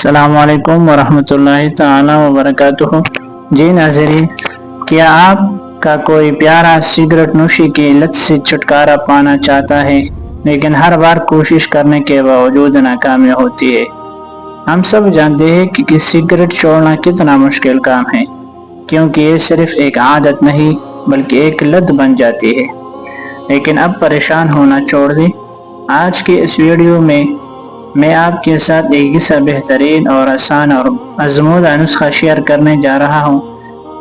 السلام علیکم ورحمۃ اللہ تعالی وبرکاتہ۔ جی ناظرین، کیا آپ کا کوئی پیارا سگریٹ نوشی کی لت سے چھٹکارا پانا چاہتا ہے لیکن ہر بار کوشش کرنے کے باوجود ناکامی ہوتی ہے؟ ہم سب جانتے ہیں کہ سگریٹ چھوڑنا کتنا مشکل کام ہے، کیونکہ یہ صرف ایک عادت نہیں بلکہ ایک لت بن جاتی ہے۔ لیکن اب پریشان ہونا چھوڑ دیں۔ آج کے اس ویڈیو میں آپ کے ساتھ ایک ایسا بہترین اور آسان اور آزمودہ نسخہ شیئر کرنے جا رہا ہوں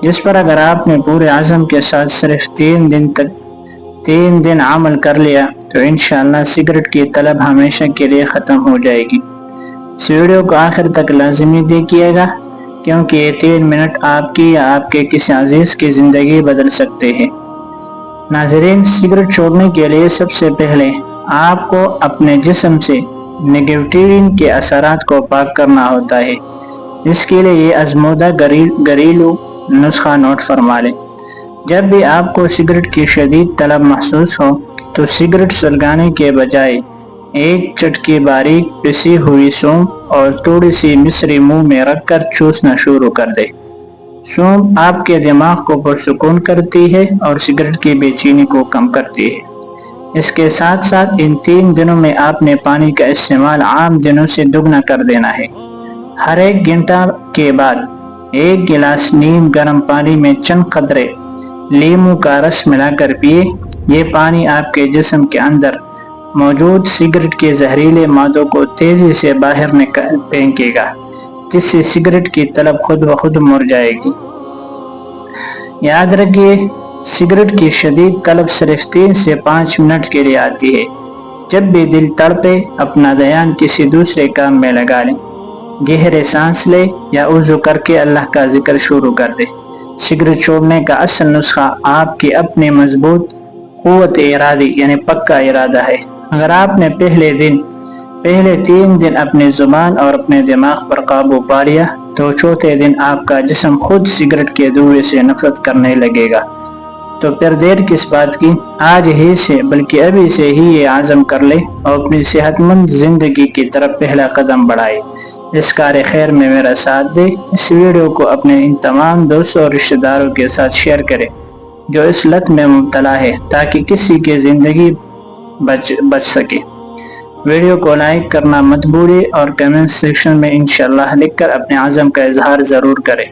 جس پر اگر آپ نے پورے عزم کے ساتھ صرف 3 دن عمل کر لیا تو انشاءاللہ سگریٹ کی طلب ہمیشہ کے لیے ختم ہو جائے گی۔ اس ویڈیو کو آخر تک لازمی دیکھیے گا، کیونکہ یہ 3 منٹ آپ کی یا آپ کے کسی عزیز کی زندگی بدل سکتے ہیں۔ ناظرین، سگریٹ چھوڑنے کے لیے سب سے پہلے آپ کو اپنے جسم سے نگیٹیوٹی کے اثرات کو پاک کرنا ہوتا ہے۔ اس کے لیے یہ آزمودہ گھریلو نسخہ نوٹ فرما لیں۔ جب بھی آپ کو سگریٹ کی شدید طلب محسوس ہو تو سگریٹ سلگانے کے بجائے ایک چٹکی باریک پسی ہوئی سونف اور تھوڑی سی مصری منہ میں رکھ کر چوسنا شروع کر دے۔ سونف آپ کے دماغ کو پرسکون کرتی ہے اور سگریٹ کی بے چینی کو کم کرتی ہے۔ اس کے ساتھ ساتھ ان 3 دنوں میں آپ نے پانی کا استعمال عام دنوں سے دگنا کر دینا ہے۔ ہر 1 گھنٹہ کے بعد 1 گلاس نیم گرم پانی میں چند قطرے لیموں کا رس ملا کر پیے۔ یہ پانی آپ کے جسم کے اندر موجود سگریٹ کے زہریلے مادوں کو تیزی سے باہر پھینکے گا، جس سے سگریٹ کی طلب خود بخود مر جائے گی۔ یاد رکھیے، سگریٹ کی شدید طلب صرف 3 سے 5 منٹ کے لیے آتی ہے۔ جب بھی دل تڑپے، اپنا دھیان کسی دوسرے کام میں لگا لیں، گہرے سانس لے یا وضو کر کے اللہ کا ذکر شروع کر دے۔ سگریٹ چھوڑنے کا اصل نسخہ آپ کی اپنی مضبوط قوت ارادی یعنی پکا ارادہ ہے۔ اگر آپ نے پہلے 3 دن اپنی زبان اور اپنے دماغ پر قابو پا لیا تو چوتھے دن آپ کا جسم خود سگریٹ کے دھویں سے نفرت کرنے لگے گا۔ تو پھر دیر کس بات کی؟ آج ہی سے بلکہ ابھی سے ہی یہ عزم کر لے اور اپنی صحت مند زندگی کی طرف پہلا قدم بڑھائے۔ اس کار خیر میں میرا ساتھ دے۔ اس ویڈیو کو اپنے ان تمام دوستوں اور رشتہ داروں کے ساتھ شیئر کریں جو اس لت میں مبتلا ہے، تاکہ کسی کی زندگی بچ سکے۔ ویڈیو کو لائک کرنا مت بھولیں اور کمنٹ سیکشن میں انشاءاللہ لکھ کر اپنے عزم کا اظہار ضرور کریں۔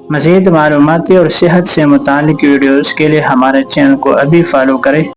مزید معلوماتی اور صحت سے متعلق ویڈیوز کے لیے ہمارے چینل کو ابھی فالو کریں۔